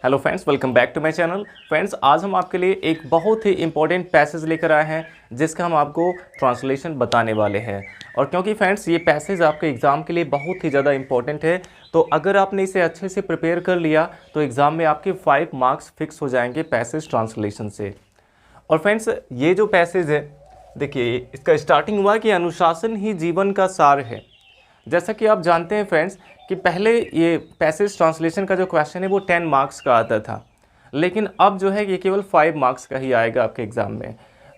Hello friends, welcome back to my channel. Friends, आज हम आपके लिए एक बहुत ही इंपॉर्टेंट पैसेज लेकर आए हैं जिसका हम आपको ट्रांसलेशन बताने वाले हैं। और क्योंकि फ्रेंड्स ये पैसेज आपके एग्ज़ाम के लिए बहुत ही ज़्यादा इंपॉर्टेंट है, तो अगर आपने इसे अच्छे से प्रिपेयर कर लिया तो एग्ज़ाम में आपके 5 मार्क्स फिक्स हो जाएंगे पैसेज ट्रांसलेशन से। और फ्रेंड्स, ये जो पैसेज है, देखिए इसका स्टार्टिंग हुआ कि अनुशासन ही जीवन का सार है। जैसा कि आप जानते हैं फ्रेंड्स कि पहले ये पैसेज ट्रांसलेशन का जो क्वेश्चन है वो 10 मार्क्स का आता था, लेकिन अब जो है ये केवल 5 मार्क्स का ही आएगा आपके एग्ज़ाम में।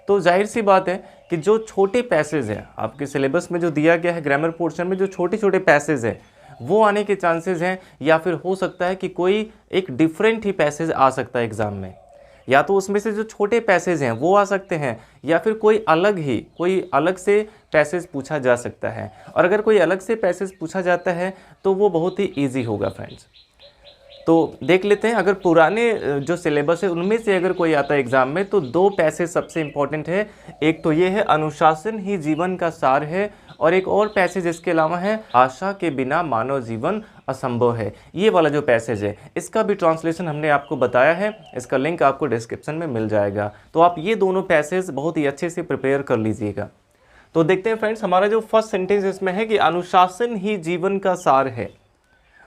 तो जाहिर सी बात है कि जो छोटे पैसेज हैं आपके सिलेबस में जो दिया गया है, ग्रामर पोर्शन में जो छोटे छोटे पैसेज हैं वो आने के चांसेस हैं, या फिर हो सकता है कि कोई एक डिफरेंट ही पैसेज आ सकता है एग्ज़ाम में। या तो उसमें से जो छोटे पैसेज हैं वो आ सकते हैं, या फिर कोई अलग से पैसेज पूछा जा सकता है। और अगर कोई अलग से पैसेज पूछा जाता है तो वो बहुत ही ईजी होगा फ्रेंड्स। तो देख लेते हैं, अगर पुराने जो सिलेबस है उनमें से अगर कोई आता है एग्ज़ाम में तो 2 पैसेज सबसे इम्पोर्टेंट है। एक तो ये है अनुशासन ही जीवन का सार है, और एक और पैसेज इसके अलावा है आशा के बिना मानव जीवन असंभव है। ये वाला जो पैसेज है इसका भी ट्रांसलेशन हमने आपको बताया है, इसका लिंक आपको डिस्क्रिप्शन में मिल जाएगा। तो आप ये दोनों पैसेज बहुत ही अच्छे से प्रिपेयर कर लीजिएगा। तो देखते हैं फ्रेंड्स, हमारा जो फर्स्ट सेंटेंस इसमें है कि अनुशासन ही जीवन का सार है।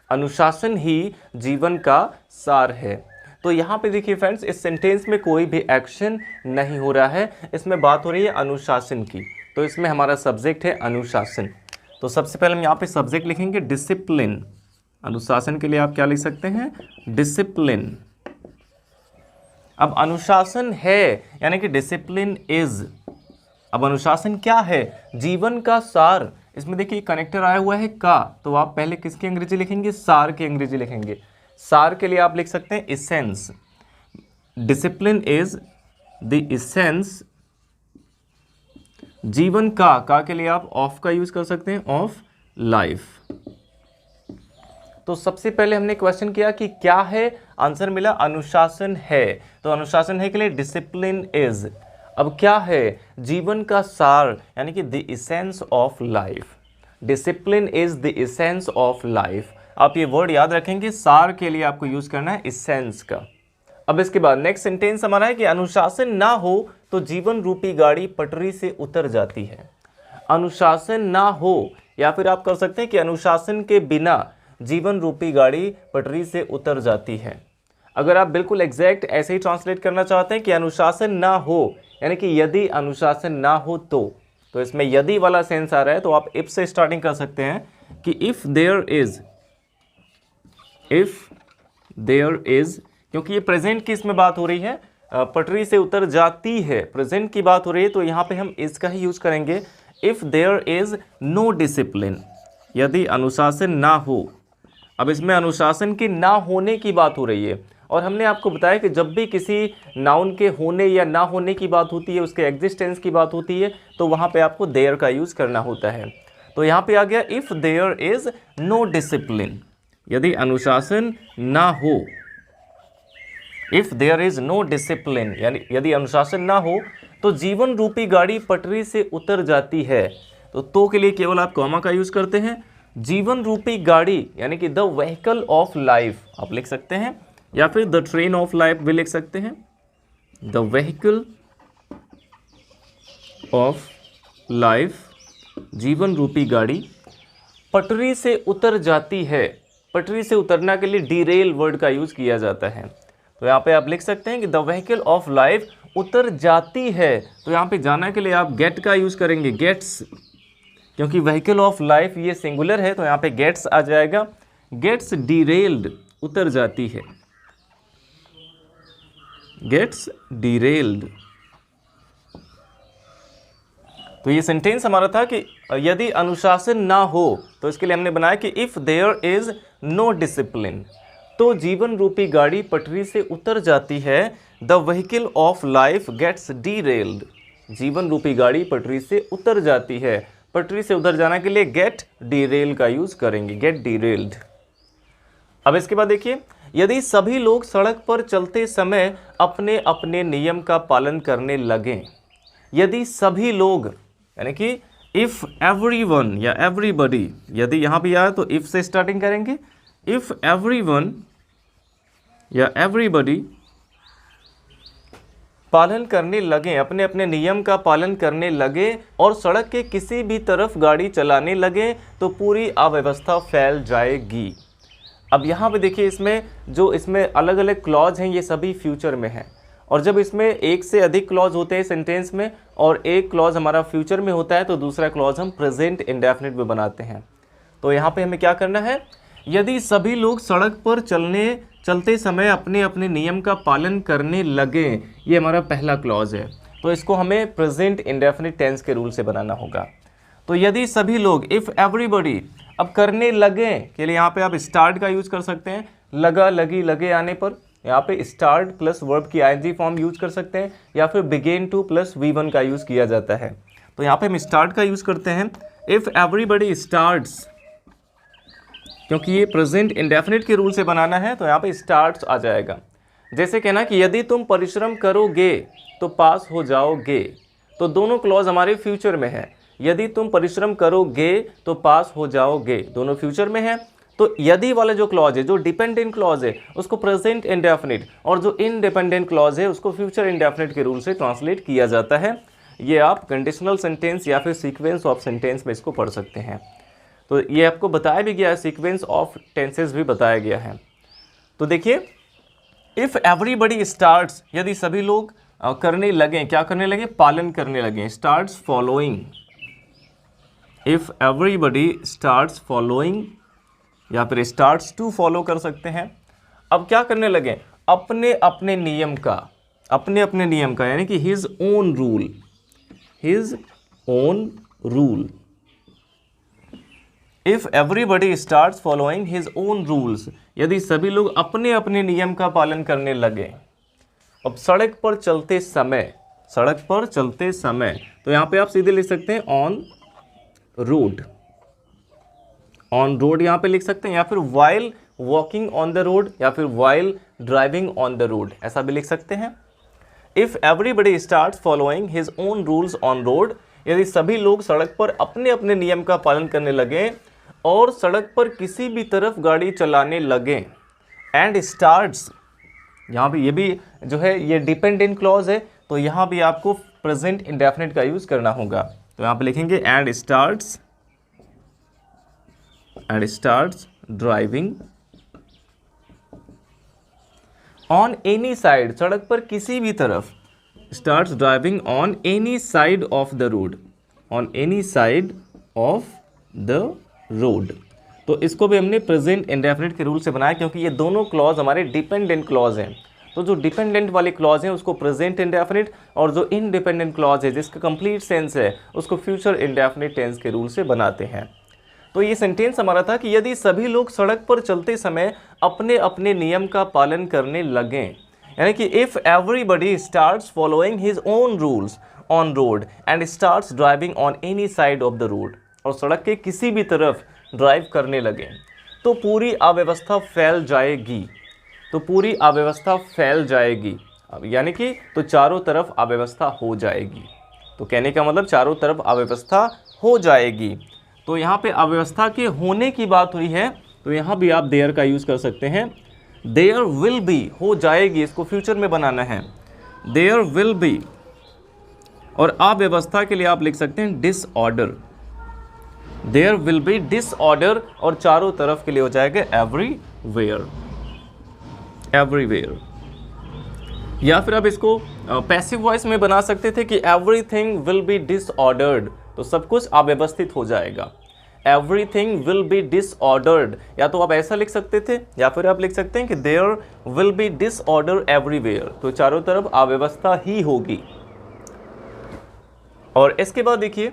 अनुशासन ही जीवन का सार है। तो यहाँ पे देखिए फ्रेंड्स, इस सेंटेंस में कोई भी एक्शन नहीं हो रहा है, इसमें बात हो रही है अनुशासन की। तो इसमें हमारा सब्जेक्ट है अनुशासन। तो सबसे पहले हम यहाँ पे सब्जेक्ट लिखेंगे डिसिप्लिन। अनुशासन के लिए आप क्या लिख सकते हैं? डिसिप्लिन। अब अनुशासन है यानी कि डिसिप्लिन इज। अब अनुशासन क्या है? जीवन का सार। इसमें देखिए कनेक्टर आया हुआ है का, तो आप पहले किसकी अंग्रेजी लिखेंगे? सार की अंग्रेजी लिखेंगे। सार के लिए आप लिख सकते हैं essence. Discipline is the essence. जीवन का के लिए आप ऑफ का यूज कर सकते हैं, ऑफ लाइफ। तो सबसे पहले हमने क्वेश्चन किया कि क्या है, आंसर मिला अनुशासन है। तो अनुशासन है के लिए डिसिप्लिन इज। अब क्या है? जीवन का सार यानी कि the essence of life. Discipline is the essence of life. आप ये वर्ड याद रखेंगे, सार के लिए आपको यूज करना है इसेंस का। अब इसके बाद नेक्स्ट सेंटेंस हमारा है कि अनुशासन ना हो तो जीवन रूपी गाड़ी पटरी से उतर जाती है। अनुशासन ना हो, या फिर आप कर सकते हैं कि अनुशासन के बिना जीवन रूपी गाड़ी पटरी से उतर जाती है। अगर आप बिल्कुल एग्जैक्ट ऐसे ही ट्रांसलेट करना चाहते हैं कि अनुशासन ना हो यानी कि यदि अनुशासन ना हो तो इसमें यदि वाला सेंस आ रहा है, तो आप इफ से स्टार्टिंग कर सकते हैं कि इफ देयर इज, क्योंकि ये प्रेजेंट की इसमें बात हो रही है, पटरी से उतर जाती है, प्रेजेंट की बात हो रही है, तो यहाँ पे हम इज का ही यूज करेंगे। If there is no discipline, यदि अनुशासन ना हो। अब इसमें अनुशासन के ना होने की बात हो रही है, और हमने आपको बताया कि जब भी किसी नाउन के होने या ना होने की बात होती है, उसके एग्जिस्टेंस की बात होती है, तो वहाँ पे आपको देयर का यूज़ करना होता है। तो यहाँ पे आ गया if there is no discipline, यदि अनुशासन ना हो। If there is no discipline यानी यदि अनुशासन ना हो तो जीवन रूपी गाड़ी पटरी से उतर जाती है। तो के लिए केवल आप कॉमा का यूज़ करते हैं। जीवन रूपी गाड़ी यानी कि द व्हीकल ऑफ लाइफ आप लिख सकते हैं, या फिर द ट्रेन ऑफ लाइफ भी लिख सकते हैं। द व्हीकल ऑफ लाइफ, जीवन रूपी गाड़ी पटरी से उतर जाती है। पटरी से उतरना के लिए डीरेल वर्ड का यूज किया जाता है। तो यहाँ पे आप लिख सकते हैं कि द व्हीकल ऑफ लाइफ उतर जाती है। तो यहाँ पे जाना के लिए आप गेट का यूज करेंगे, गेट्स, क्योंकि व्हीकल ऑफ लाइफ ये सिंगुलर है, तो यहाँ पे गेट्स आ जाएगा। गेट्स डीरेल्ड, उतर जाती है, गेट्स डीरेल्ड। तो ये सेंटेंस हमारा था कि यदि अनुशासन ना हो, तो इसके लिए हमने बनाया कि if there is no discipline तो जीवन रूपी गाड़ी पटरी से उतर जाती है। The vehicle of life gets derailed, जीवन रूपी गाड़ी पटरी से उतर जाती है। पटरी से उतर जाना के लिए गेट डीरेल का यूज करेंगे, गेट डीरेल्ड। अब इसके बाद देखिए, यदि सभी लोग सड़क पर चलते समय अपने अपने नियम का पालन करने लगें। यदि सभी लोग यानी कि इफ एवरीवन या एवरीबॉडी, यदि यहाँ भी आया तो इफ से स्टार्टिंग करेंगे। इफ एवरीवन या एवरीबॉडी पालन करने लगे, अपने अपने नियम का पालन करने लगे और सड़क के किसी भी तरफ गाड़ी चलाने लगे तो पूरी अव्यवस्था फैल जाएगी। अब यहाँ पे देखिए इसमें अलग अलग क्लॉज हैं, ये सभी फ्यूचर में हैं। और जब इसमें एक से अधिक क्लॉज होते हैं सेंटेंस में और एक क्लॉज हमारा फ्यूचर में होता है तो दूसरा क्लॉज हम प्रेजेंट इंडेफिनिट में बनाते हैं। तो यहाँ पे हमें क्या करना है, यदि सभी लोग सड़क पर चलते समय अपने अपने नियम का पालन करने लगे, ये हमारा पहला क्लॉज है। तो इसको हमें प्रेजेंट इंडेफिनिट टेंस के रूल से बनाना होगा। तो यदि सभी लोग, इफ़ एवरीबॉडी, अब करने लगे के लिए यहाँ पे आप स्टार्ट का यूज कर सकते हैं। लगा, लगी, लगे आने पर यहाँ पे स्टार्ट प्लस वर्ब की आईएनजी फॉर्म यूज कर सकते हैं या फिर बिगेन टू प्लस V1 का यूज किया जाता है। तो यहाँ पे हम स्टार्ट का यूज करते हैं। इफ़ एवरीबॉडी स्टार्ट्स, क्योंकि ये प्रेजेंट इंडेफिनिट के रूल से बनाना है तो यहाँ पे स्टार्ट्स आ जाएगा। जैसे कहना कि यदि तुम परिश्रम करोगे तो पास हो जाओगे, तो दोनों क्लॉज हमारे फ्यूचर में है। यदि तुम परिश्रम करोगे तो पास हो जाओगे, दोनों फ्यूचर में है। तो यदि वाला जो क्लॉज है, जो डिपेंडेंट क्लॉज है, उसको प्रेजेंट इंडेफिनिट, और जो इंडिपेंडेंट क्लॉज है उसको फ्यूचर इंडेफिनिट के रूल से ट्रांसलेट किया जाता है। ये आप कंडीशनल सेंटेंस या फिर सीक्वेंस ऑफ सेंटेंस में इसको पढ़ सकते हैं। तो ये आपको बताया भी गया है, सीक्वेंस ऑफ टेंसेस भी बताया गया है। तो देखिए, इफ़ एवरीबॉडी स्टार्ट्स, यदि सभी लोग करने लगे, क्या करने लगे, पालन करने लगे, starts following. If everybody starts following या फिर स्टार्ट्स टू फॉलो कर सकते हैं। अब क्या करने लगे, अपने अपने नियम का, यानी कि his own rule. If everybody starts following his own rules, यदि सभी लोग अपने अपने नियम का पालन करने लगे। अब सड़क पर चलते समय, तो यहाँ पे आप सीधे लिख सकते हैं ऑन रोड यहाँ पे लिख सकते हैं, या फिर while walking on the road, या फिर while driving on the road, ऐसा भी लिख सकते हैं। If everybody starts following his own rules on road, यदि सभी लोग सड़क पर अपने अपने नियम का पालन करने लगे और सड़क पर किसी भी तरफ गाड़ी चलाने लगे। एंड स्टार्ट्स, यहाँ पे ये भी जो है ये डिपेंडेंट क्लॉज है, तो यहाँ भी आपको प्रेजेंट इंडेफिनिट का यूज करना होगा। तो यहाँ पे लिखेंगे and starts driving on any side, सड़क पर किसी भी तरफ, starts driving on any side of the road, तो इसको भी हमने प्रेजेंट इंडेफिनिट के रूल से बनाया, क्योंकि ये दोनों क्लॉज हमारे डिपेंडेंट क्लॉज हैं। तो जो डिपेंडेंट वाले क्लॉज हैं उसको प्रेजेंट इंडेफिनिट, और जो इंडिपेंडेंट क्लॉज है जिसका कंप्लीट सेंस है उसको फ्यूचर इंडेफिनिट टेंस के रूल से बनाते हैं। तो ये सेंटेंस हमारा था कि यदि सभी लोग सड़क पर चलते समय अपने अपने नियम का पालन करने लगें, यानी कि if everybody starts following his own rules on road and starts driving on any side of the road, और सड़क के किसी भी तरफ ड्राइव करने लगे, तो पूरी अव्यवस्था फैल जाएगी। अब यानी कि तो चारों तरफ अव्यवस्था हो जाएगी। तो कहने का मतलब चारों तरफ अव्यवस्था हो जाएगी। तो यहाँ पे अव्यवस्था के होने की बात हुई है, तो यहाँ भी आप देयर का यूज़ कर सकते हैं। देयर विल बी, हो जाएगी, इसको फ्यूचर में बनाना है, देयर विल बी। और अव्यवस्था के लिए आप लिख सकते हैं disorder, there will be disorder, और चारों तरफ के लिए हो जाएगा एवरीवेयर। या फिर आप इसको पैसिव वॉइस में बना सकते थे कि एवरीथिंग विल बी डिसऑर्डर्ड, तो सब कुछ अव्यवस्थित हो जाएगा। एवरीथिंग विल बी डिसऑर्डर्ड, या तो आप ऐसा लिख सकते थे, या फिर आप लिख सकते हैं कि there will be disorder everywhere, तो चारों तरफ अव्यवस्था ही होगी। और इसके बाद देखिए,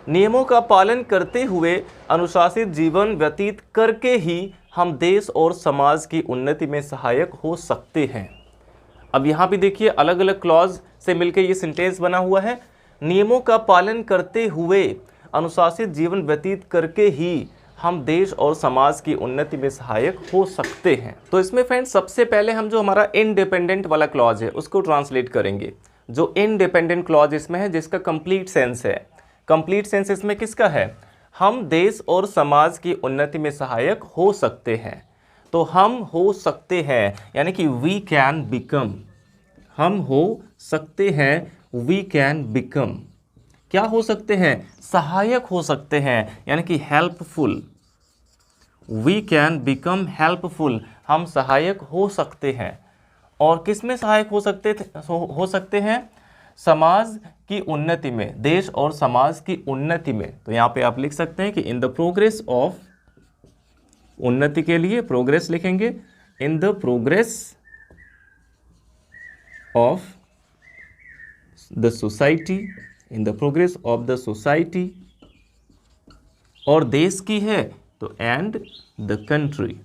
नियमों का पालन करते हुए अनुशासित जीवन व्यतीत करके ही हम देश और समाज की उन्नति में सहायक हो सकते हैं। अब यहाँ भी देखिए अलग अलग क्लॉज से मिलकर ये सेंटेंस बना हुआ है। नियमों का पालन करते हुए अनुशासित जीवन व्यतीत करके ही हम देश और समाज की उन्नति में सहायक हो सकते हैं। तो इसमें फ्रेंड्स सबसे पहले हम जो हमारा इंडिपेंडेंट वाला क्लॉज है उसको ट्रांसलेट करेंगे। जो इंडिपेंडेंट क्लॉज इसमें है जिसका कंप्लीट सेंस है, कंप्लीट सेंस इसमें किसका है, हम देश और समाज की उन्नति में सहायक हो सकते हैं। तो हम हो सकते हैं, यानी कि वी कैन बिकम, हम हो सकते हैं, वी कैन बिकम, क्या हो सकते हैं, सहायक हो सकते हैं, यानी कि helpful, we can become helpful, हम सहायक हो सकते हैं। और किस में सहायक हो सकते हैं, समाज की उन्नति में, देश और समाज की उन्नति में। तो यहाँ पे आप लिख सकते हैं कि इन द प्रोग्रेस ऑफ, उन्नति के लिए प्रोग्रेस लिखेंगे, इन the progress of the society, in the progress of the society, और देश की है तो एंड द कंट्री।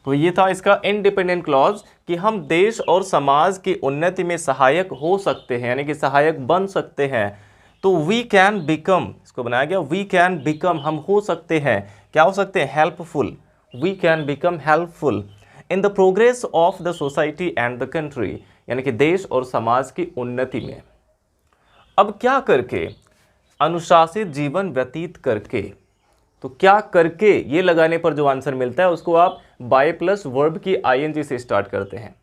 तो ये था इसका इंडिपेंडेंट क्लॉज कि हम देश और समाज की उन्नति में सहायक हो सकते हैं, यानी कि सहायक बन सकते हैं। तो वी कैन बिकम, इसको बनाया गया वी कैन बिकम, हम हो सकते हैं, क्या हो सकते हैं, helpful, we can become helpful in the progress of the society and the country, यानी कि देश और समाज की उन्नति में। अब क्या करके, अनुशासित जीवन व्यतीत करके। तो क्या करके ये लगाने पर जो आंसर मिलता है उसको आप बाय प्लस वर्ब की आईएनजी से स्टार्ट करते हैं।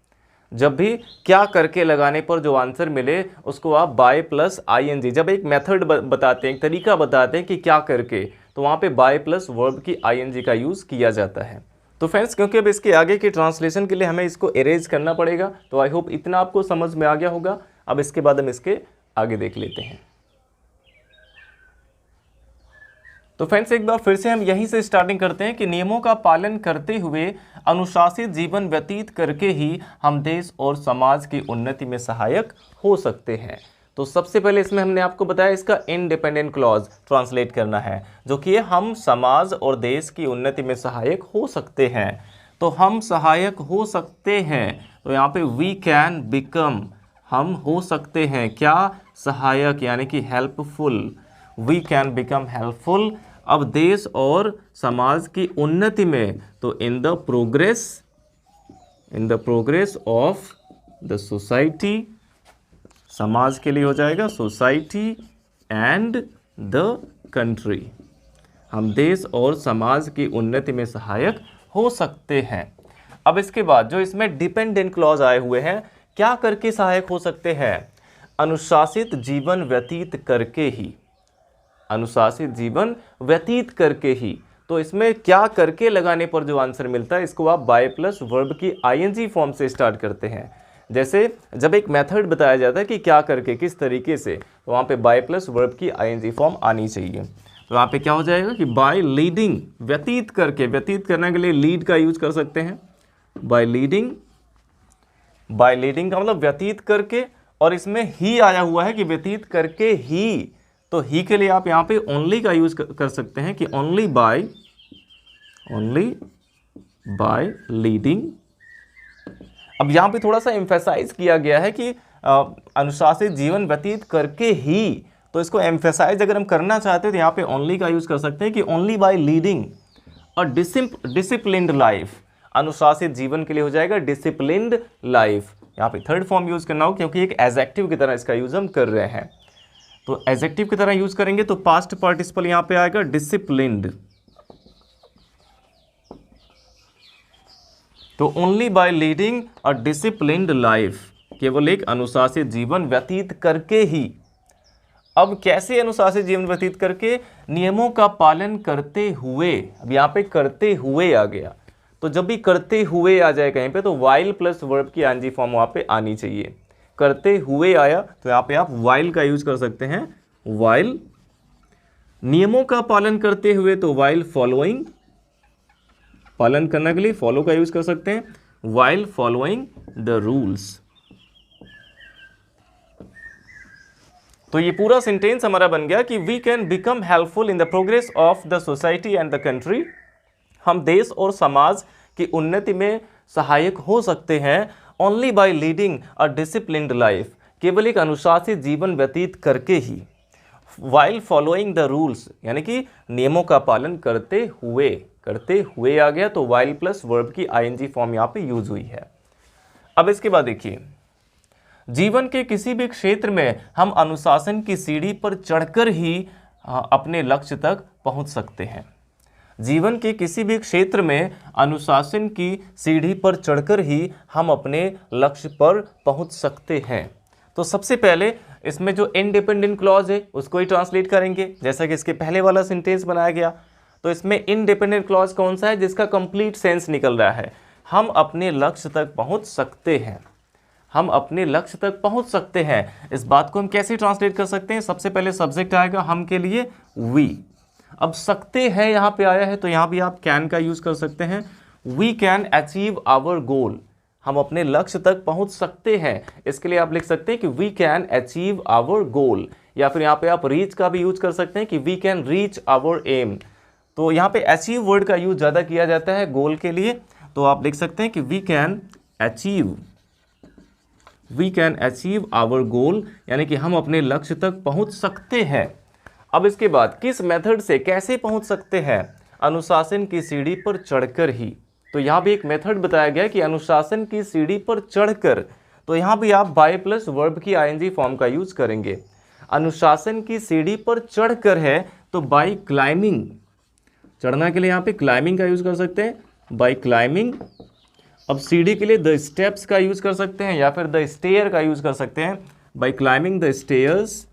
जब भी क्या करके लगाने पर जो आंसर मिले उसको आप बाय प्लस आईएनजी, जब एक मेथड बताते हैं, एक तरीका बताते हैं कि क्या करके, तो वहाँ पे बाय प्लस वर्ब की आईएनजी का यूज़ किया जाता है। तो फ्रेंड्स, क्योंकि अब इसके आगे के ट्रांसलेशन के लिए हमें इसको इरेज करना पड़ेगा, तो आई होप इतना आपको समझ में आ गया होगा। अब इसके बाद हम इसके आगे देख लेते हैं। तो फ्रेंड्स, एक बार फिर से हम यहीं से स्टार्टिंग करते हैं कि नियमों का पालन करते हुए अनुशासित जीवन व्यतीत करके ही हम देश और समाज की उन्नति में सहायक हो सकते हैं। तो सबसे पहले इसमें हमने आपको बताया इसका इंडिपेंडेंट क्लॉज ट्रांसलेट करना है, जो कि हम समाज और देश की उन्नति में सहायक हो सकते हैं। तो हम सहायक हो सकते हैं, तो यहाँ पे वी कैन बिकम, हम हो सकते हैं क्या, सहायक, यानी कि helpful, we can become helpful. अब देश और समाज की उन्नति में, तो in the progress of the society, समाज के लिए हो जाएगा सोसाइटी, एंड द कंट्री, हम देश और समाज की उन्नति में सहायक हो सकते हैं। अब इसके बाद जो इसमें डिपेंडेंट क्लॉज आए हुए हैं, क्या करके सहायक हो सकते हैं, अनुशासित जीवन व्यतीत करके ही, अनुशासित जीवन व्यतीत करके ही। तो इसमें क्या करके लगाने पर जो आंसर मिलता है इसको आप बाय प्लस वर्ब की आईएनजी फॉर्म से स्टार्ट करते हैं। जैसे जब एक मेथड बताया जाता है कि क्या करके, किस तरीके से, तो वहाँ पे बाय प्लस वर्ब की आईएनजी फॉर्म आनी चाहिए। तो वहाँ पे क्या हो जाएगा कि बाय लीडिंग, व्यतीत करके, व्यतीत करने के लिए लीड का यूज कर सकते हैं, बाय लीडिंग, बाय लीडिंग का मतलब व्यतीत करके, और इसमें ही आया हुआ है कि व्यतीत करके ही, तो ही के लिए आप यहाँ पे ओनली का यूज कर सकते हैं कि ओनली बाय लीडिंग। अब यहाँ पे थोड़ा सा एम्फेसाइज किया गया है कि अनुशासित जीवन व्यतीत करके ही, तो इसको एम्फेसाइज अगर हम करना चाहते हैं तो यहाँ पे ओनली का यूज कर सकते हैं कि only by leading a disciplined life, अनुशासित जीवन के लिए हो जाएगा डिसिप्लिन्ड लाइफ। यहाँ पे थर्ड फॉर्म यूज करना हो, क्योंकि एक एडजेक्टिव की तरह इसका यूज हम कर रहे हैं, तो एडजेक्टिव की तरह यूज करेंगे तो पास्ट पार्टिसिपल यहां पे आएगा डिसिप्लिन्ड। तो only by leading a disciplined life, केवल एक अनुशासित जीवन व्यतीत करके ही। अब कैसे अनुशासित जीवन व्यतीत करके, नियमों का पालन करते हुए। अब यहाँ पे करते हुए आ गया, तो जब भी करते हुए आ जाए कहीं पे तो वाइल प्लस वर्ब की आईएनजी फॉर्म वहां पे आनी चाहिए। करते हुए आया तो यहाँ पे आप वाइल का यूज कर सकते हैं, वाइल। नियमों का पालन करते हुए तो वाइल फॉलोइंग, पालन करने के लिए फॉलो का यूज कर सकते हैं, वाइल फॉलोइंग द रूल्स। तो ये पूरा सेंटेंस हमारा बन गया कि we can become helpful in the progress of the society and the country, हम देश और समाज की उन्नति में सहायक हो सकते हैं only by leading a disciplined life, केवल एक अनुशासित जीवन व्यतीत करके ही, वाइल फॉलोइंग द रूल्स, यानी कि नियमों का पालन करते हुए आ गया, तो वाइल प्लस वर्ब की आईएनजी फॉर्म यहाँ पे यूज हुई है। अब इसके बाद देखिए, जीवन के किसी भी क्षेत्र में हम अनुशासन की सीढ़ी पर चढ़कर ही अपने लक्ष्य तक पहुंच सकते हैं। जीवन के किसी भी क्षेत्र में अनुशासन की सीढ़ी पर चढ़कर ही हम अपने लक्ष्य पर पहुंच सकते हैं। तो सबसे पहले इसमें जो इंडिपेंडेंट क्लॉज है उसको ही ट्रांसलेट करेंगे, जैसा कि इसके पहले वाला सेंटेंस बनाया गया। तो इसमें इंडिपेंडेंट क्लॉज कौन सा है जिसका कंप्लीट सेंस निकल रहा है, हम अपने लक्ष्य तक पहुंच सकते हैं, हम अपने लक्ष्य तक पहुंच सकते हैं। इस बात को हम कैसे ट्रांसलेट कर सकते हैं, सबसे पहले सब्जेक्ट आएगा हम के लिए वी। अब सकते हैं यहाँ पे आया है तो यहाँ भी आप कैन का यूज कर सकते हैं। We can achieve our goal, हम अपने लक्ष्य तक पहुंच सकते हैं। इसके लिए आप लिख सकते हैं कि we can achieve our goal, या फिर यहाँ पे आप रीच का भी यूज कर सकते हैं कि we can reach our aim. तो यहाँ पे अचीव वर्ड का यूज ज़्यादा किया जाता है गोल के लिए, तो आप लिख सकते हैं कि we can achieve our goal, यानी कि हम अपने लक्ष्य तक पहुंच सकते हैं। अब इसके बाद किस मेथड से कैसे पहुंच सकते हैं, अनुशासन की सीढ़ी पर चढ़कर ही। तो यहाँ भी एक मेथड बताया गया कि अनुशासन की सीढ़ी पर चढ़कर, तो यहाँ भी आप बाय प्लस वर्ब की आईएनजी फॉर्म का यूज करेंगे। अनुशासन की सीढ़ी पर चढ़कर है तो बाय क्लाइंबिंग, चढ़ना के लिए यहाँ पे क्लाइंबिंग का यूज कर सकते हैं, बाय क्लाइंबिंग। अब सीढ़ी के लिए द स्टेप्स का यूज कर सकते हैं या फिर द स्टेयर का यूज कर सकते हैं, बाय क्लाइंबिंग द स्टेयर्स।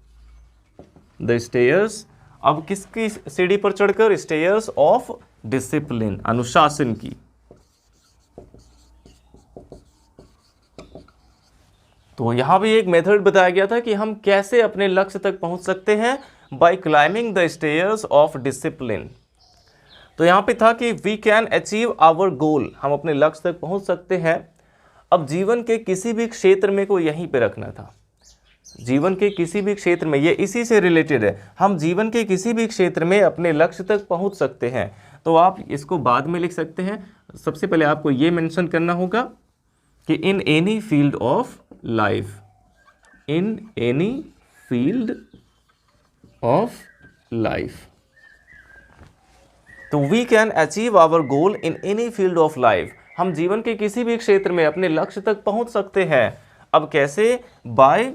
अब किसकी सीढ़ी पर चढ़कर, स्टेयर्स ऑफ डिसिप्लिन, अनुशासन की। तो यहां भी एक मेथड बताया गया था कि हम कैसे अपने लक्ष्य तक पहुंच सकते हैं, by climbing the stairs of discipline. तो यहां पे था कि we can achieve our goal, हम अपने लक्ष्य तक पहुंच सकते हैं। अब जीवन के किसी भी क्षेत्र में को यहीं पे रखना था, जीवन के किसी भी क्षेत्र में, ये इसी से रिलेटेड है, हम जीवन के किसी भी क्षेत्र में अपने लक्ष्य तक पहुंच सकते हैं। तो आप इसको बाद में लिख सकते हैं। सबसे पहले आपको ये मेंशन करना होगा कि in any field of life, in any field of life. तो we can achieve our goal in any field of life, हम जीवन के किसी भी क्षेत्र में अपने लक्ष्य तक पहुंच सकते हैं। अब कैसे, बाय,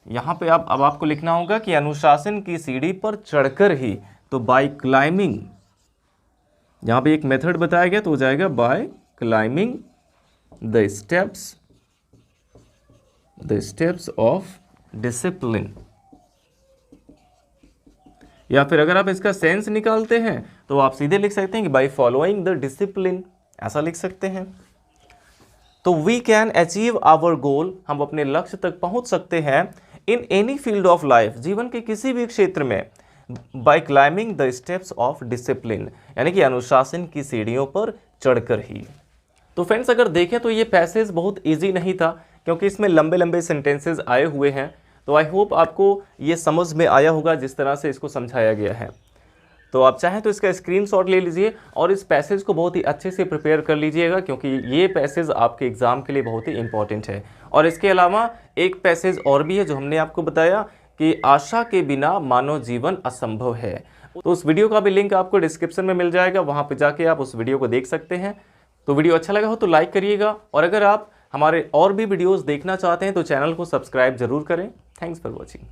यहाँ पे अब आपको लिखना होगा कि अनुशासन की सीढ़ी पर चढ़कर ही, तो बाय क्लाइंबिंग, यहाँ पे एक मेथड बताया गया तो हो जाएगा by climbing the steps of discipline. या फिर अगर आप इसका सेंस निकालते हैं तो आप सीधे लिख सकते हैं कि बाय फॉलोइंग द डिसिप्लिन, ऐसा लिख सकते हैं। तो we can achieve our goal, हम अपने लक्ष्य तक पहुंच सकते हैं, in any field of life, जीवन के किसी भी क्षेत्र में, by climbing the steps of discipline, यानी कि अनुशासन की सीढ़ियों पर चढ़कर ही। तो फ्रेंड्स अगर देखें तो ये पैसेज बहुत इजी नहीं था, क्योंकि इसमें लंबे लंबे सेंटेंसेस आए हुए हैं। तो आई होप आपको ये समझ में आया होगा जिस तरह से इसको समझाया गया है। तो आप चाहें तो इसका स्क्रीनशॉट ले लीजिए और इस पैसेज को बहुत ही अच्छे से प्रिपेयर कर लीजिएगा, क्योंकि ये पैसेज आपके एग्ज़ाम के लिए बहुत ही इंपॉर्टेंट है। और इसके अलावा एक पैसेज और भी है जो हमने आपको बताया कि आशा के बिना मानव जीवन असंभव है। तो उस वीडियो का भी लिंक आपको डिस्क्रिप्शन में मिल जाएगा, वहाँ पर जाके आप उस वीडियो को देख सकते हैं। तो वीडियो अच्छा लगा हो तो लाइक करिएगा, और अगर आप हमारे और भी वीडियोज़ देखना चाहते हैं तो चैनल को सब्सक्राइब जरूर करें। Thanks for watching.